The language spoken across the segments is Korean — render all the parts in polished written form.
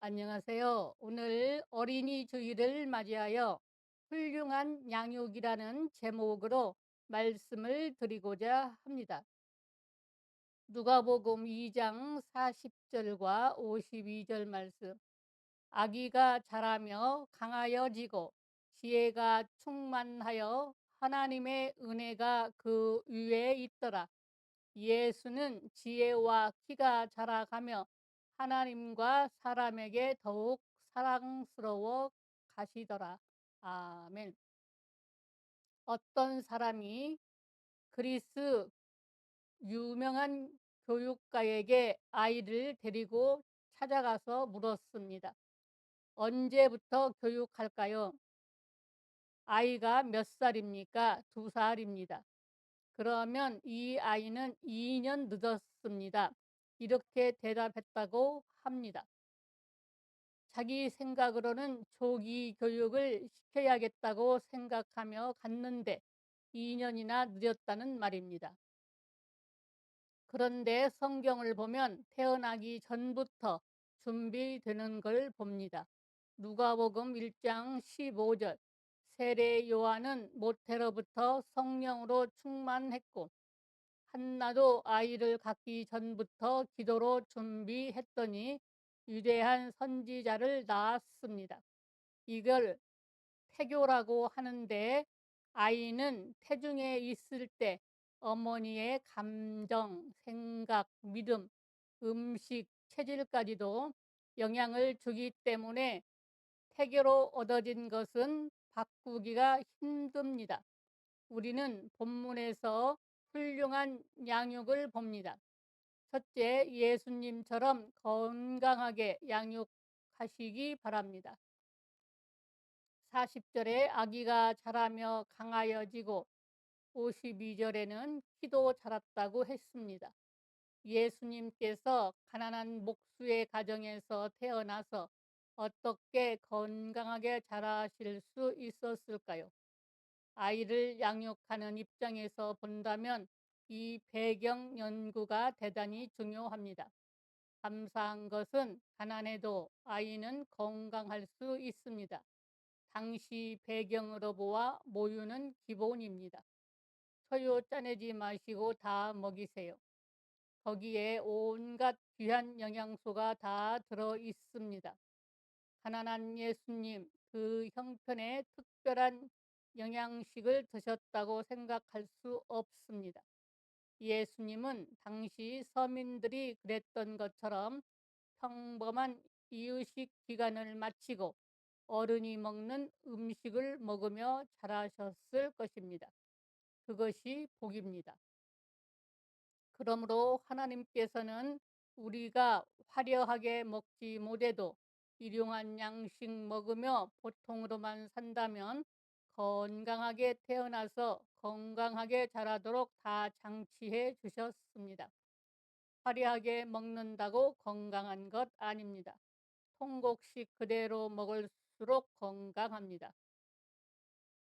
안녕하세요. 오늘 어린이 주일을 맞이하여 훌륭한 양육이라는 제목으로 말씀을 드리고자 합니다. 누가복음 2장 40절과 52절 말씀. 아기가 자라며 강하여지고 지혜가 충만하여 하나님의 은혜가 그 위에 있더라. 예수는 지혜와 키가 자라가며 하나님과 사람에게 더욱 사랑스러워 가시더라. 아멘. 어떤 사람이 그리스 유명한 교육가에게 아이를 데리고 찾아가서 물었습니다. 언제부터 교육할까요? 아이가 몇 살입니까? 2살입니다. 그러면 이 아이는 2년 늦었습니다. 이렇게 대답했다고 합니다. 자기 생각으로는 조기 교육을 시켜야겠다고 생각하며 갔는데 2년이나 늦었다는 말입니다. 그런데 성경을 보면 태어나기 전부터 준비되는 걸 봅니다. 누가복음 1장 15절. 세례 요한은 모태로부터 성령으로 충만했고 한나도 아이를 갖기 전부터 기도로 준비했더니 위대한 선지자를 낳았습니다. 이걸 태교라고 하는데 아이는 태중에 있을 때 어머니의 감정, 생각, 믿음, 음식, 체질까지도 영향을 주기 때문에 태교로 얻어진 것은 바꾸기가 힘듭니다. 우리는 본문에서 훌륭한 양육을 봅니다. 첫째, 예수님처럼 건강하게 양육하시기 바랍니다. 40절에 아기가 자라며 강하여지고 52절에는 키도 자랐다고 했습니다. 예수님께서 가난한 목수의 가정에서 태어나서 어떻게 건강하게 자라실 수 있었을까요? 아이를 양육하는 입장에서 본다면 이 배경 연구가 대단히 중요합니다. 감사한 것은 가난해도 아이는 건강할 수 있습니다. 당시 배경으로 보아 모유는 기본입니다. 초유 짜내지 마시고 다 먹이세요. 거기에 온갖 귀한 영양소가 다 들어 있습니다. 가난한 예수님, 그 형편에 특별한 영양식을 드셨다고 생각할 수 없습니다. 예수님은 당시 서민들이 그랬던 것처럼 평범한 이유식 기간을 마치고 어른이 먹는 음식을 먹으며 자라셨을 것입니다. 그것이 복입니다. 그러므로 하나님께서는 우리가 화려하게 먹지 못해도 일용한 양식 먹으며 보통으로만 산다면 건강하게 태어나서 건강하게 자라도록 다 장치해 주셨습니다. 화려하게 먹는다고 건강한 것 아닙니다. 통곡식 그대로 먹을수록 건강합니다.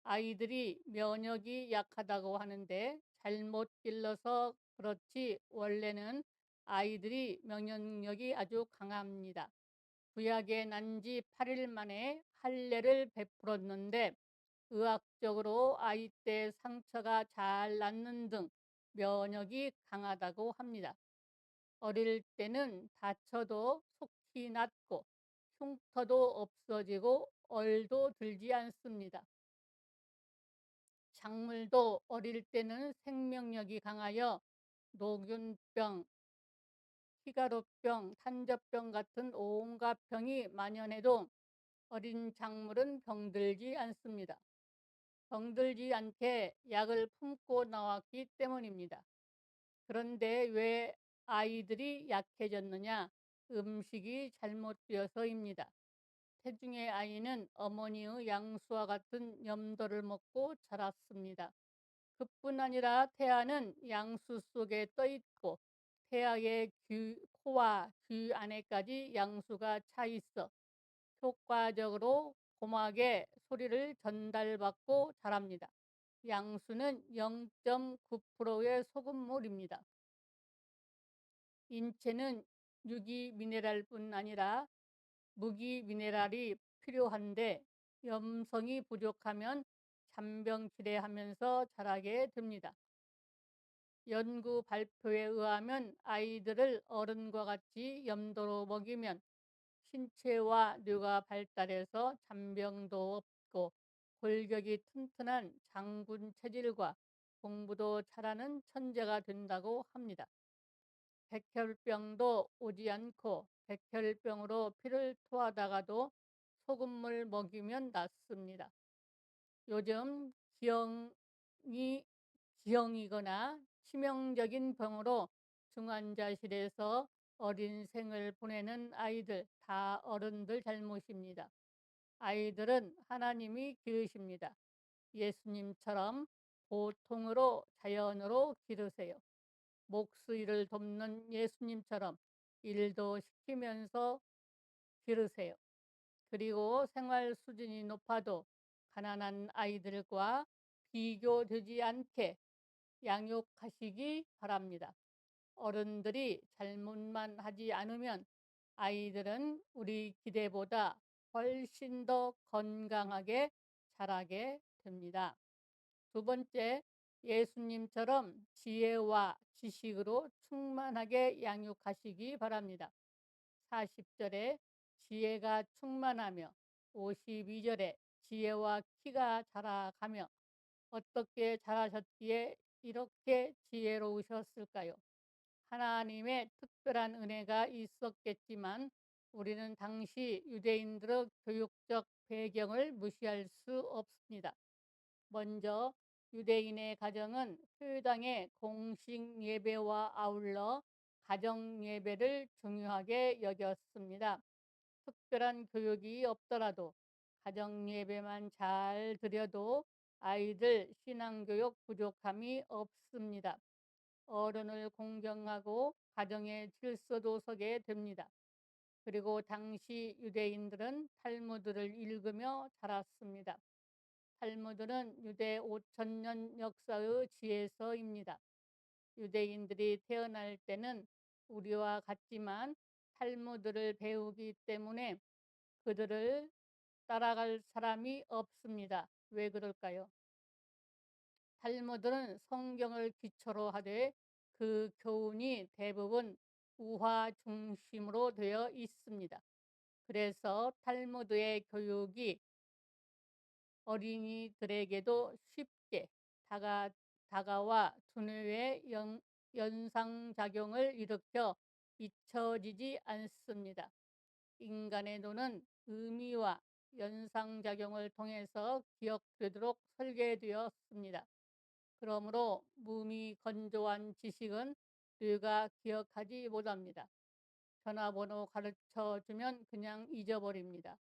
아이들이 면역이 약하다고 하는데 잘못 길러서 그렇지 원래는 아이들이 면역력이 아주 강합니다. 구약에 난 지 8일 만에 할례를 베풀었는데 의학적으로 아이 때 상처가 잘 낫는 등 면역이 강하다고 합니다. 어릴 때는 다쳐도 속히 낫고 흉터도 없어지고 얼도 들지 않습니다. 작물도 어릴 때는 생명력이 강하여 노균병, 피가루병, 탄저병 같은 온갖 병이 만연해도 어린 작물은 병들지 않습니다. 병들지 않게 약을 품고 나왔기 때문입니다. 그런데 왜 아이들이 약해졌느냐? 음식이 잘못되어서입니다. 태중의 아이는 어머니의 양수와 같은 염도를 먹고 자랐습니다. 그뿐 아니라 태아는 양수 속에 떠 있고 태아의 코와 귀 안에까지 양수가 차 있어 효과적으로 고막에 소리를 전달받고 자랍니다. 양수는 0.9%의 소금물입니다. 인체는 유기 미네랄뿐 아니라 무기 미네랄이 필요한데 염성이 부족하면 잔병치레하면서 자라게 됩니다. 연구 발표에 의하면 아이들을 어른과 같이 염도로 먹이면 신체와 뇌가 발달해서 잔병도 없고 골격이 튼튼한 장군 체질과 공부도 잘하는 천재가 된다고 합니다. 백혈병도 오지 않고 백혈병으로 피를 토하다가도 소금물 먹이면 낫습니다. 요즘 기형이거나 치명적인 병으로 중환자실에서 어린 생을 보내는 아이들 다 어른들 잘못입니다. 아이들은 하나님이 기르십니다. 예수님처럼 보통으로 자연으로 기르세요. 목수일을 돕는 예수님처럼 일도 시키면서 기르세요. 그리고 생활 수준이 높아도 가난한 아이들과 비교되지 않게 양육하시기 바랍니다. 어른들이 잘못만 하지 않으면 아이들은 우리 기대보다 훨씬 더 건강하게 자라게 됩니다. 두 번째, 예수님처럼 지혜와 지식으로 충만하게 양육하시기 바랍니다. 40절에 지혜가 충만하며 52절에 지혜와 키가 자라가며 어떻게 자라셨기에 이렇게 지혜로우셨을까요? 하나님의 특별한 은혜가 있었겠지만 우리는 당시 유대인들의 교육적 배경을 무시할 수 없습니다. 먼저 유대인의 가정은 회당의 공식 예배와 아울러 가정 예배를 중요하게 여겼습니다. 특별한 교육이 없더라도 가정 예배만 잘 드려도 아이들 신앙교육 부족함이 없습니다. 어른을 공경하고 가정의 질서도 서게 됩니다. 그리고 당시 유대인들은 탈무드를 읽으며 자랐습니다. 탈무드는 유대 5,000년 역사의 지혜서입니다. 유대인들이 태어날 때는 우리와 같지만 탈무드를 배우기 때문에 그들을 따라갈 사람이 없습니다. 왜 그럴까요? 탈무드는 성경을 기초로 하되 그 교훈이 대부분 우화 중심으로 되어 있습니다. 그래서 탈무드의 교육이 어린이들에게도 쉽게 다가와 두뇌의 연상작용을 일으켜 잊혀지지 않습니다. 인간의 뇌는 의미와 연상작용을 통해서 기억되도록 설계되었습니다. 그러므로 몸이 건조한 지식은 뇌가 기억하지 못합니다. 전화번호 가르쳐주면 그냥 잊어버립니다.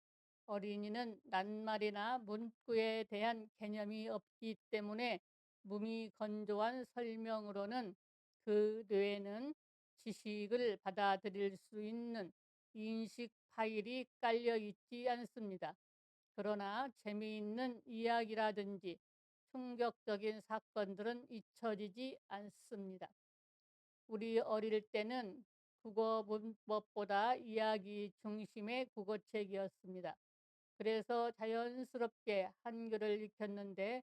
어린이는 낱말이나 문구에 대한 개념이 없기 때문에 몸이 건조한 설명으로는 그 뇌에는 지식을 받아들일 수 있는 인식 파일이 깔려 있지 않습니다. 그러나 재미있는 이야기라든지 충격적인 사건들은 잊혀지지 않습니다. 우리 어릴 때는 국어 문법보다 이야기 중심의 국어책이었습니다. 그래서 자연스럽게 한글을 익혔는데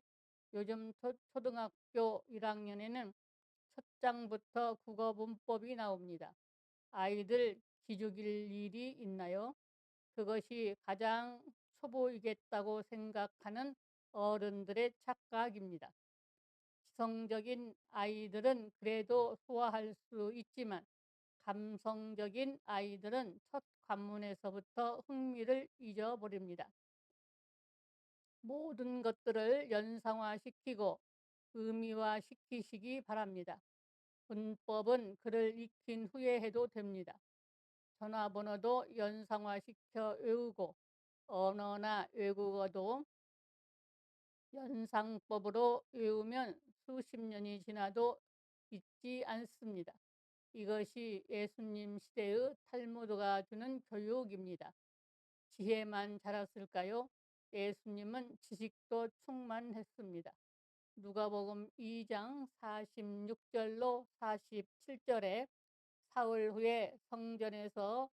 요즘 초등학교 1학년에는 첫 장부터 국어 문법이 나옵니다. 아이들 기죽일 일이 있나요? 그것이 가장 초보이겠다고 생각하는 어른들의 착각입니다. 지성적인 아이들은 그래도 소화할 수 있지만 감성적인 아이들은 첫 관문에서부터 흥미를 잊어버립니다. 모든 것들을 연상화시키고 의미화시키시기 바랍니다. 문법은 글을 익힌 후에 해도 됩니다. 전화번호도 연상화시켜 외우고 언어나 외국어도 연상법으로 외우면 수십 년이 지나도 잊지 않습니다. 이것이 예수님 시대의 탈무드가 주는 교육입니다. 지혜만 자랐을까요? 예수님은 지식도 충만했습니다. 누가복음 2장 46절로 47절에 사흘 후에 성전에서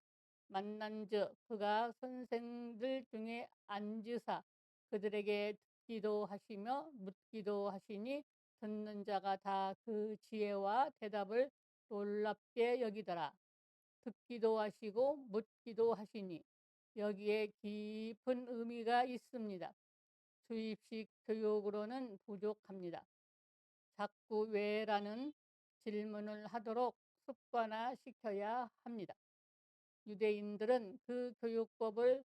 만난즉 그가 선생들 중에 앉으사 그들에게 듣기도 하시며 묻기도 하시니 듣는 자가 다 그 지혜와 대답을 놀랍게 여기더라. 듣기도 하시고 묻기도 하시니 여기에 깊은 의미가 있습니다. 주입식 교육으로는 부족합니다. 자꾸 왜라는 질문을 하도록 습관화시켜야 합니다. 유대인들은 그 교육법을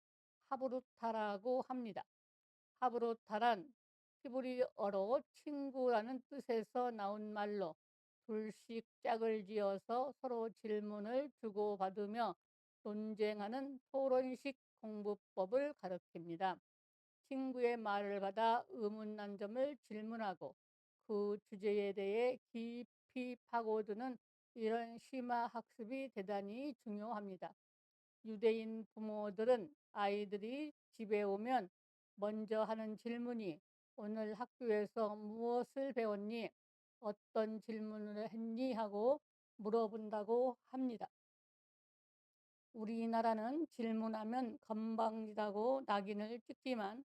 하브루타라고 합니다. 하브루타란 히브리어로 친구라는 뜻에서 나온 말로 둘씩 짝을 지어서 서로 질문을 주고받으며 논쟁하는 토론식 공부법을 가리킵니다. 친구의 말을 받아 의문난 점을 질문하고 그 주제에 대해 깊이 파고드는 이런 심화 학습이 대단히 중요합니다. 유대인 부모들은 아이들이 집에 오면 먼저 하는 질문이 오늘 학교에서 무엇을 배웠니? 어떤 질문을 했니? 하고 물어본다고 합니다. 우리나라는 질문하면 건방지다고 낙인을 찍지만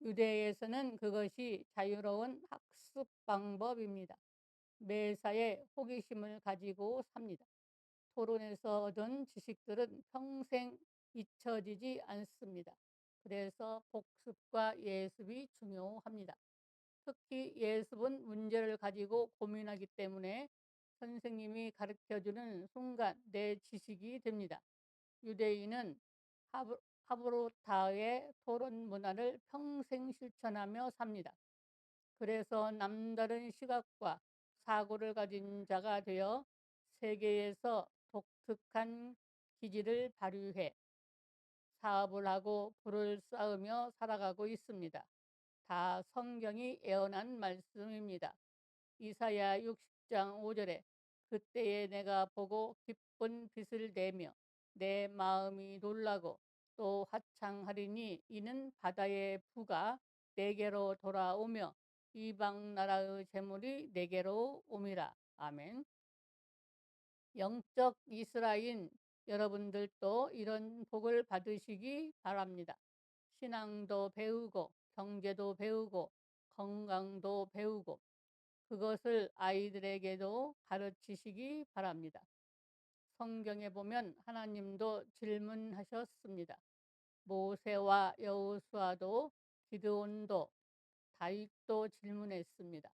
유대에서는 그것이 자유로운 학습 방법입니다. 매사에 호기심을 가지고 삽니다. 토론에서 얻은 지식들은 평생 잊혀지지 않습니다. 그래서 복습과 예습이 중요합니다. 특히 예습은 문제를 가지고 고민하기 때문에 선생님이 가르쳐주는 순간 내 지식이 됩니다. 유대인은 하브루타의 토론 문화를 평생 실천하며 삽니다. 그래서 남다른 시각과 사고를 가진 자가 되어 세계에서 독특한 기질을 발휘해 사업을 하고 부를 쌓으며 살아가고 있습니다. 다 성경이 예언한 말씀입니다. 이사야 60장 5절에 그때에 내가 보고 기쁜 빛을 내며 내 마음이 놀라고 또 화창하리니 이는 바다의 부가 내게로 돌아오며 이방 나라의 재물이 내게로 옴이라. 아멘. 영적 이스라엘 여러분들도 이런 복을 받으시기 바랍니다. 신앙도 배우고 경제도 배우고 건강도 배우고 그것을 아이들에게도 가르치시기 바랍니다. 성경에 보면 하나님도 질문하셨습니다. 모세와 여호수아도 기드온도 다윗도 질문했습니다.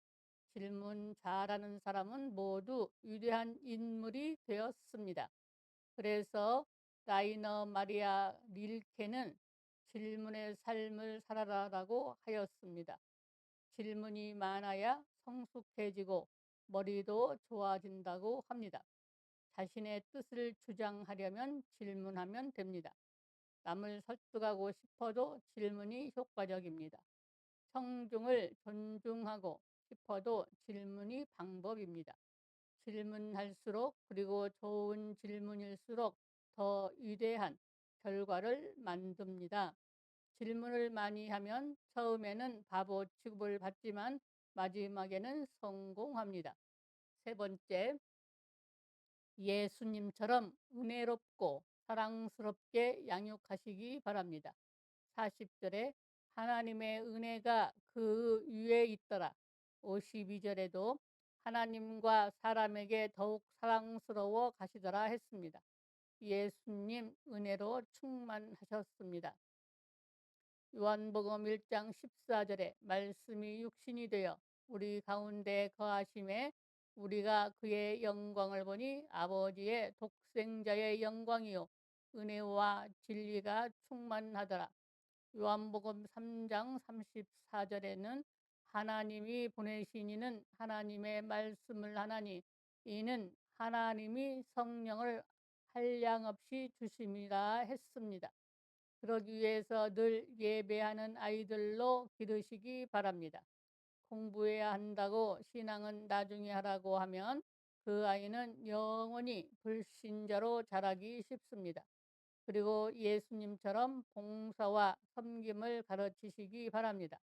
질문 잘하는 사람은 모두 위대한 인물이 되었습니다. 그래서 라이너 마리아 릴케는 질문의 삶을 살아라라고 하였습니다. 질문이 많아야 성숙해지고 머리도 좋아진다고 합니다. 자신의 뜻을 주장하려면 질문하면 됩니다. 남을 설득하고 싶어도 질문이 효과적입니다. 청중을 존중하고 싶어도 질문이 방법입니다. 질문할수록 그리고 좋은 질문일수록 더 위대한 결과를 만듭니다. 질문을 많이 하면 처음에는 바보 취급을 받지만 마지막에는 성공합니다. 세 번째, 예수님처럼 은혜롭고 사랑스럽게 양육하시기 바랍니다. 40절에 하나님의 은혜가 그 위에 있더라. 52절에도 하나님과 사람에게 더욱 사랑스러워 가시더라 했습니다. 예수님 은혜로 충만하셨습니다. 요한복음 1장 14절에 말씀이 육신이 되어 우리 가운데 거하심에 우리가 그의 영광을 보니 아버지의 독생자의 영광이요 은혜와 진리가 충만하더라. 요한복음 3장 34절에는 하나님이 보내신 이는 하나님의 말씀을 하나니 이는 하나님이 성령을 한량없이 주심이라 했습니다. 그러기 위해서 늘 예배하는 아이들로 기르시기 바랍니다. 공부해야 한다고 신앙은 나중에 하라고 하면 그 아이는 영원히 불신자로 자라기 쉽습니다. 그리고 예수님처럼 봉사와 섬김을 가르치시기 바랍니다.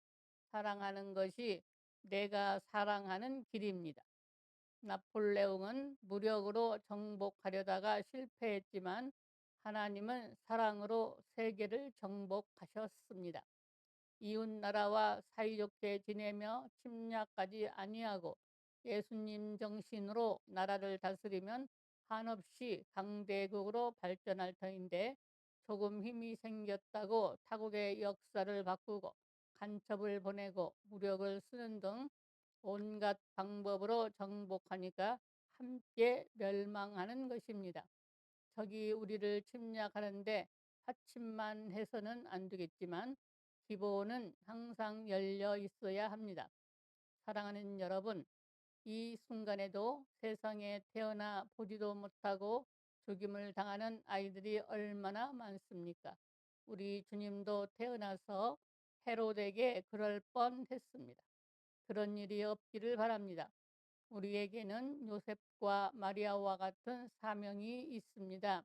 사랑하는 것이 내가 사랑하는 길입니다. 나폴레옹은 무력으로 정복하려다가 실패했지만 하나님은 사랑으로 세계를 정복하셨습니다. 이웃 나라와 사이좋게 지내며 침략하지 아니하고 예수님 정신으로 나라를 다스리면 한없이 강대국으로 발전할 터인데, 조금 힘이 생겼다고 타국의 역사를 바꾸고 간첩을 보내고 무력을 쓰는 등 온갖 방법으로 정복하니까 함께 멸망하는 것입니다. 적이 우리를 침략하는데 하침만 해서는 안 되겠지만 기본은 항상 열려 있어야 합니다. 사랑하는 여러분, 이 순간에도 세상에 태어나 보지도 못하고 죽임을 당하는 아이들이 얼마나 많습니까? 우리 주님도 태어나서 헤롯에게 그럴 뻔했습니다. 그런 일이 없기를 바랍니다. 우리에게는 요셉과 마리아와 같은 사명이 있습니다.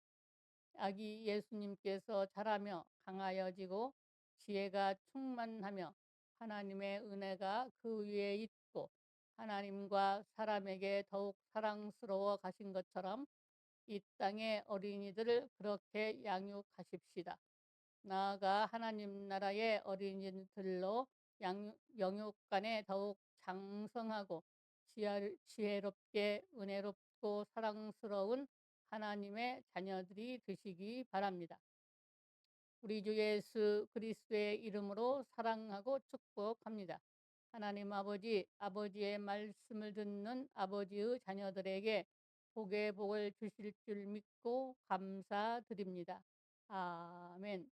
아기 예수님께서 자라며 강하여지고 지혜가 충만하며 하나님의 은혜가 그 위에 있고 하나님과 사람에게 더욱 사랑스러워 가신 것처럼 이 땅의 어린이들을 그렇게 양육하십시다. 나아가 하나님 나라의 어린이들로 영육간에 더욱 장성하고 지혜롭게 은혜롭고 사랑스러운 하나님의 자녀들이 되시기 바랍니다. 우리 주 예수 그리스도의 이름으로 사랑하고 축복합니다. 하나님 아버지, 아버지의 말씀을 듣는 아버지의 자녀들에게 복의 복을 주실 줄 믿고 감사드립니다. 아멘.